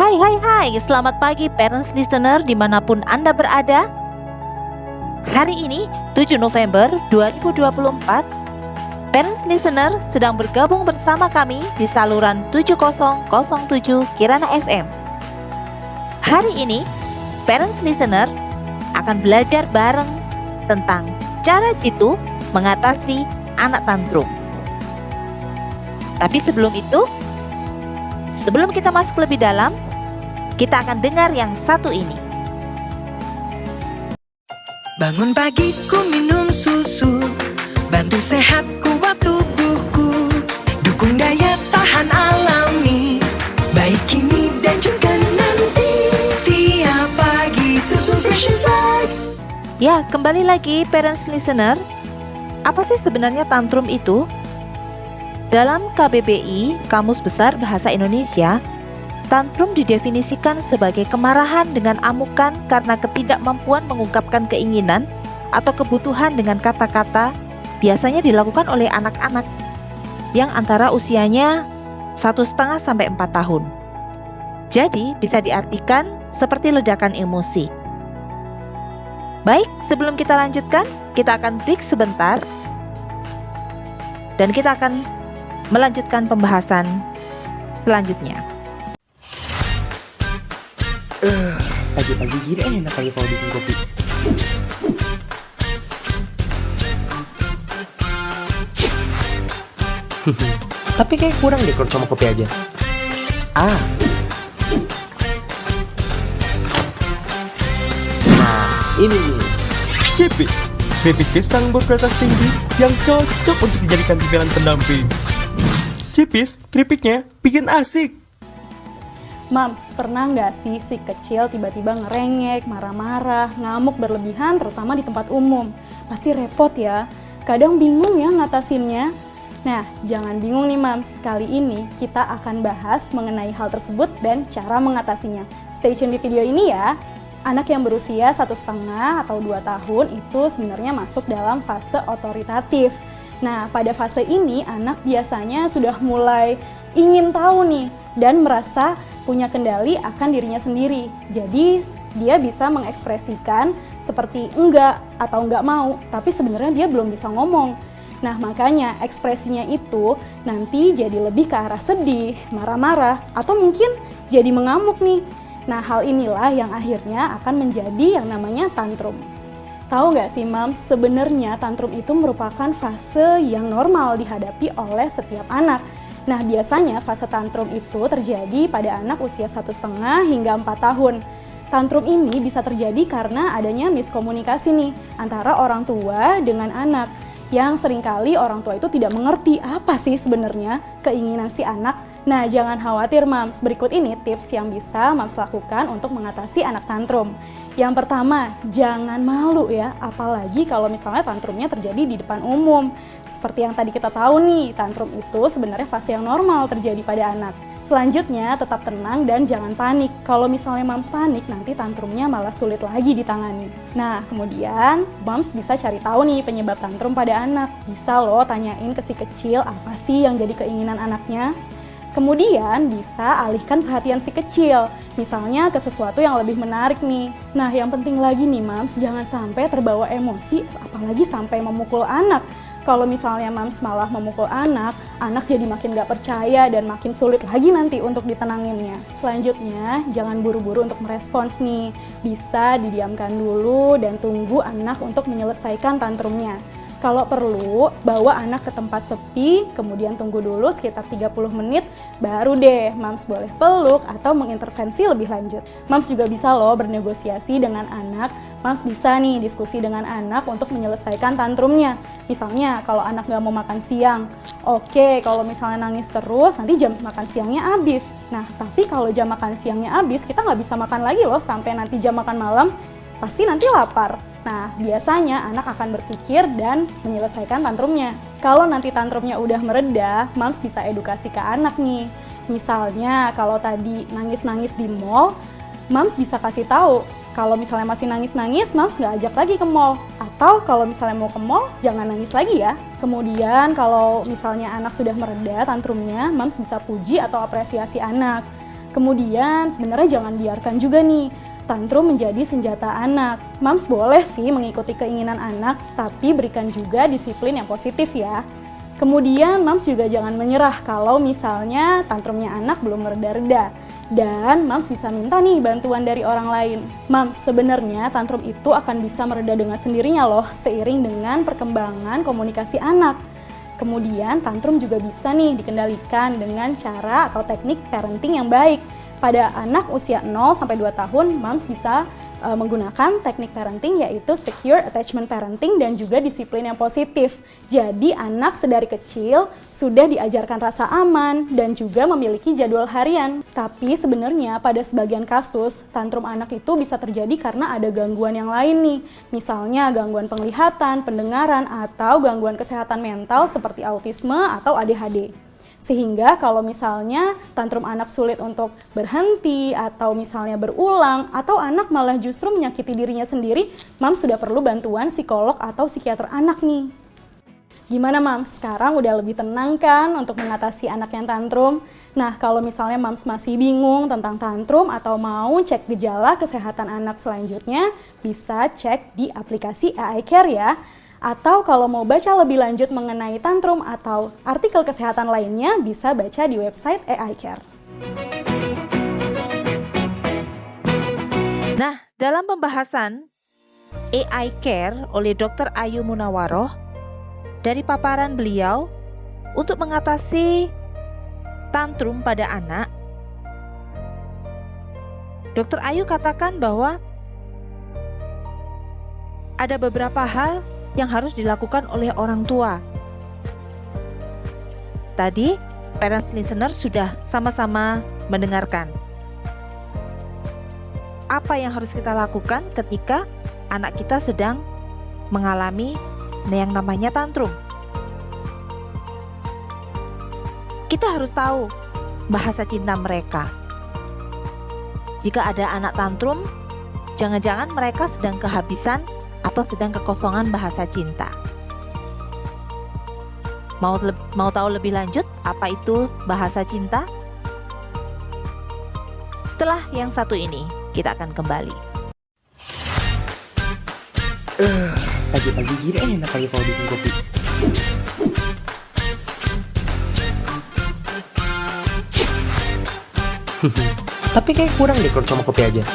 Hai, selamat pagi parents listener dimanapun Anda berada. Hari ini 7 November 2024, parents listener sedang bergabung bersama kami di saluran 7007 Kirana FM. Hari ini, parents listener akan belajar bareng tentang cara jitu mengatasi anak tantrum. Tapi sebelum itu, sebelum kita masuk lebih dalam, kita akan dengar yang satu ini. Bangun pagi ku minum susu, bantu sehat kuat tubuhku, dukung daya tahan alami, baik kini dan juga nanti, tiap pagi susu Fresh and Fried. Ya, kembali lagi parents listener. Apa sih sebenarnya tantrum itu? Dalam KBBI, Kamus Besar Bahasa Indonesia, tantrum didefinisikan sebagai kemarahan dengan amukan karena ketidakmampuan mengungkapkan keinginan atau kebutuhan dengan kata-kata, biasanya dilakukan oleh anak-anak yang antara usianya 1,5 sampai 4 tahun. Jadi, bisa diartikan seperti ledakan emosi. Baik, sebelum kita lanjutkan, kita akan break sebentar dan kita akan melanjutkan pembahasan selanjutnya. Pagi-pagi gini enak kali kalau bikin kopi. Tapi kayak kurang deh kalau cuma kopi aja. Nah, ini nih. Cipis, keripik pisang berkualitas tinggi yang cocok untuk dijadikan cemilan pendamping. Cipis, keripiknya bikin asik. Mams, pernah nggak sih si kecil tiba-tiba ngerengek, marah-marah, ngamuk berlebihan terutama di tempat umum? Pasti repot ya, kadang bingung ya ngatasinnya. Nah, jangan bingung nih Mams, kali ini kita akan bahas mengenai hal tersebut dan cara mengatasinya. Stay tune di video ini ya. Anak yang berusia 1,5 atau 2 tahun itu sebenarnya masuk dalam fase otoritatif. Nah, pada fase ini anak biasanya sudah mulai ingin tahu nih dan merasa punya kendali akan dirinya sendiri. Jadi dia bisa mengekspresikan seperti enggak atau enggak mau, tapi sebenarnya dia belum bisa ngomong. Nah, makanya ekspresinya itu nanti jadi lebih ke arah sedih, marah-marah, atau mungkin jadi mengamuk nih. Nah, hal inilah yang akhirnya akan menjadi yang namanya tantrum. Tahu nggak sih Mams, sebenarnya tantrum itu merupakan fase yang normal dihadapi oleh setiap anak. Nah, biasanya fase tantrum itu terjadi pada anak usia 1,5 hingga 4 tahun. Tantrum ini bisa terjadi karena adanya miskomunikasi nih antara orang tua dengan anak, yang seringkali orang tua itu tidak mengerti apa sih sebenarnya keinginan si anak. Nah, jangan khawatir Mams, berikut ini tips yang bisa Mams lakukan untuk mengatasi anak tantrum. Yang pertama, jangan malu ya, apalagi kalau misalnya tantrumnya terjadi di depan umum. Seperti yang tadi kita tahu nih, tantrum itu sebenarnya fase yang normal terjadi pada anak. Selanjutnya, tetap tenang dan jangan panik. Kalau misalnya Mams panik, nanti tantrumnya malah sulit lagi ditangani. Nah, kemudian Mams bisa cari tahu nih penyebab tantrum pada anak. Bisa loh tanyain ke si kecil apa sih yang jadi keinginan anaknya. Kemudian bisa alihkan perhatian si kecil, misalnya ke sesuatu yang lebih menarik nih. Nah, yang penting lagi nih Mams, jangan sampai terbawa emosi, apalagi sampai memukul anak. Kalau misalnya Mams malah memukul anak jadi makin gak percaya dan makin sulit lagi nanti untuk ditenanginnya. Selanjutnya, jangan buru-buru untuk merespons nih. Bisa didiamkan dulu dan tunggu anak untuk menyelesaikan tantrumnya. Kalau perlu, bawa anak ke tempat sepi, kemudian tunggu dulu sekitar 30 menit, baru deh Mams boleh peluk atau mengintervensi lebih lanjut. Mams juga bisa loh bernegosiasi dengan anak. Mams bisa nih diskusi dengan anak untuk menyelesaikan tantrumnya. Misalnya kalau anak gak mau makan siang, oke, kalau misalnya nangis terus, nanti jam makan siangnya habis. Nah, tapi kalau jam makan siangnya habis, kita gak bisa makan lagi loh sampai nanti jam makan malam, pasti nanti lapar. Nah, biasanya anak akan berpikir dan menyelesaikan tantrumnya. Kalau nanti tantrumnya udah mereda, Mams bisa edukasi ke anak nih. Misalnya, kalau tadi nangis-nangis di mall, Mams bisa kasih tahu. Kalau misalnya masih nangis-nangis, Mams nggak ajak lagi ke mall. Atau kalau misalnya mau ke mall, jangan nangis lagi ya. Kemudian, kalau misalnya anak sudah mereda tantrumnya, Mams bisa puji atau apresiasi anak. Kemudian sebenarnya jangan biarkan juga nih tantrum menjadi senjata anak. Moms boleh sih mengikuti keinginan anak, tapi berikan juga disiplin yang positif ya. Kemudian moms juga jangan menyerah kalau misalnya tantrumnya anak belum mereda-reda. Dan moms bisa minta nih bantuan dari orang lain. Moms, sebenarnya tantrum itu akan bisa mereda dengan sendirinya loh, seiring dengan perkembangan komunikasi anak. Kemudian tantrum juga bisa nih dikendalikan dengan cara atau teknik parenting yang baik. Pada anak usia 0 sampai 2 tahun, moms bisa menggunakan teknik parenting yaitu secure attachment parenting dan juga disiplin yang positif. Jadi anak sedari kecil sudah diajarkan rasa aman dan juga memiliki jadwal harian. Tapi sebenarnya pada sebagian kasus tantrum anak itu bisa terjadi karena ada gangguan yang lain nih. Misalnya gangguan penglihatan, pendengaran, atau gangguan kesehatan mental seperti autisme atau ADHD. Sehingga kalau misalnya tantrum anak sulit untuk berhenti atau misalnya berulang atau anak malah justru menyakiti dirinya sendiri, moms sudah perlu bantuan psikolog atau psikiater anak nih. Gimana moms? Sekarang udah lebih tenang kan untuk mengatasi anak yang tantrum? Nah, kalau misalnya moms masih bingung tentang tantrum atau mau cek gejala kesehatan anak selanjutnya, bisa cek di aplikasi AI Care ya. Atau kalau mau baca lebih lanjut mengenai tantrum atau artikel kesehatan lainnya, bisa baca di website AI Care. Nah, dalam pembahasan AI Care oleh Dr. Ayu Munawaroh, dari paparan beliau untuk mengatasi tantrum pada anak, Dr. Ayu katakan bahwa ada beberapa hal yang harus dilakukan oleh orang tua. Tadi, parents listener sudah sama-sama mendengarkan. Apa yang harus kita lakukan ketika anak kita sedang mengalami yang namanya tantrum? Kita harus tahu bahasa cinta mereka. Jika ada anak tantrum, jangan-jangan mereka sedang kehabisan atau sedang kekosongan bahasa cinta. Mau tahu lebih lanjut apa itu bahasa cinta? Setelah yang satu ini, kita akan kembali. Pagi-pagi gini enak kali kalau bikin kopi. Tapi kayak kurang deh kalau cuma kopi aja.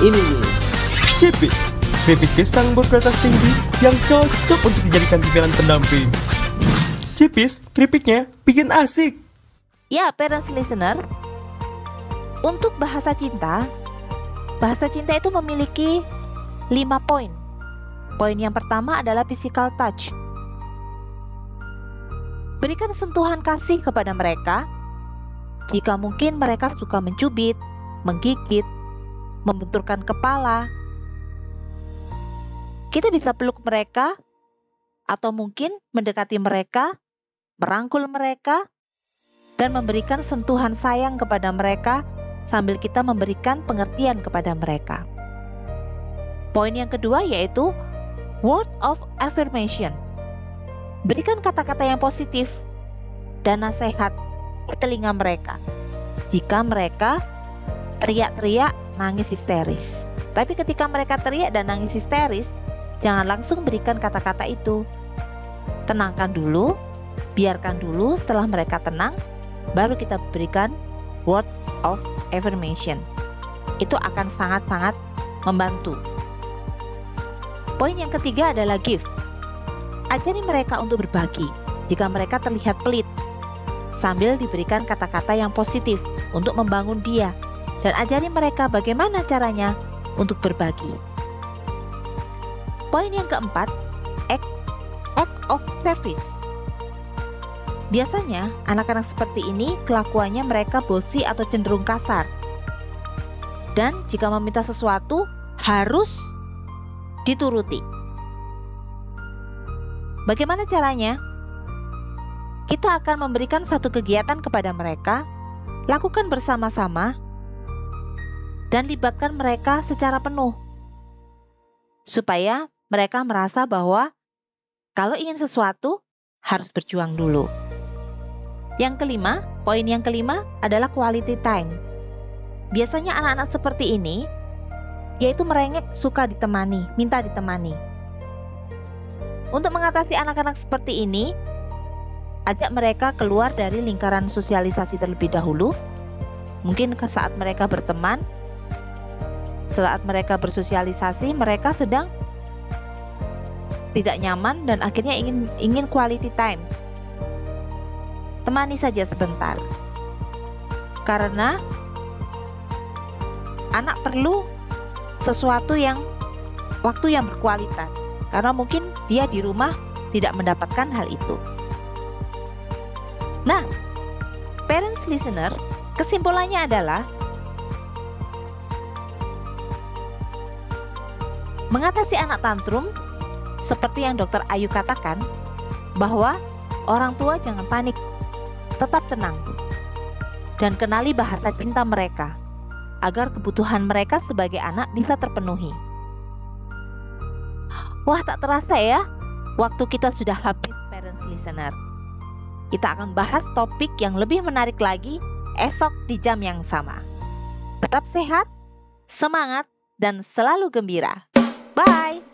Ini nih. Cipis, keripik pisang berkualitas tinggi yang cocok untuk dijadikan cemilan pendamping. Cipis, keripiknya bikin asik. Ya, parents listener, untuk bahasa cinta itu memiliki 5 poin. Poin yang pertama adalah physical touch. Berikan sentuhan kasih kepada mereka. Jika mungkin mereka suka mencubit, menggigit, membenturkan kepala, kita bisa peluk mereka, atau mungkin mendekati mereka, merangkul mereka, dan memberikan sentuhan sayang kepada mereka sambil kita memberikan pengertian kepada mereka. Poin yang kedua yaitu word of affirmation. Berikan kata-kata yang positif dan nasihat di telinga mereka. Jika mereka teriak-teriak, nangis histeris. Tapi ketika mereka teriak dan nangis histeris, jangan langsung berikan kata-kata itu. Tenangkan dulu, biarkan dulu. Setelah mereka tenang, baru kita berikan word of affirmation. Itu akan sangat-sangat membantu. Poin yang ketiga adalah give. Ajari mereka untuk berbagi jika mereka terlihat pelit, sambil diberikan kata-kata yang positif untuk membangun dia. Dan ajari mereka bagaimana caranya untuk berbagi. Poin yang keempat, act of service. Biasanya anak-anak seperti ini kelakuannya mereka bosi atau cenderung kasar. Dan jika meminta sesuatu harus dituruti. Bagaimana caranya? Kita akan memberikan satu kegiatan kepada mereka, lakukan bersama-sama, dan libatkan mereka secara penuh, supaya mereka merasa bahwa kalau ingin sesuatu harus berjuang dulu. Yang kelima, poin yang kelima adalah quality time. Biasanya anak-anak seperti ini, yaitu merengek, suka ditemani, minta ditemani. Untuk mengatasi anak-anak seperti ini, ajak mereka keluar dari lingkaran sosialisasi terlebih dahulu. Mungkin saat mereka berteman, saat mereka bersosialisasi, mereka sedang tidak nyaman dan akhirnya ingin quality time. Temani saja sebentar. Karena anak perlu sesuatu waktu yang berkualitas. Karena mungkin dia di rumah tidak mendapatkan hal itu. Nah, parents listener, kesimpulannya adalah mengatasi anak tantrum seperti yang Dr. Ayu katakan, bahwa orang tua jangan panik, tetap tenang, dan kenali bahasa cinta mereka, agar kebutuhan mereka sebagai anak bisa terpenuhi. Wah, tak terasa ya, waktu kita sudah habis, parents listener. Kita akan bahas topik yang lebih menarik lagi esok di jam yang sama. Tetap sehat, semangat, dan selalu gembira. Bye!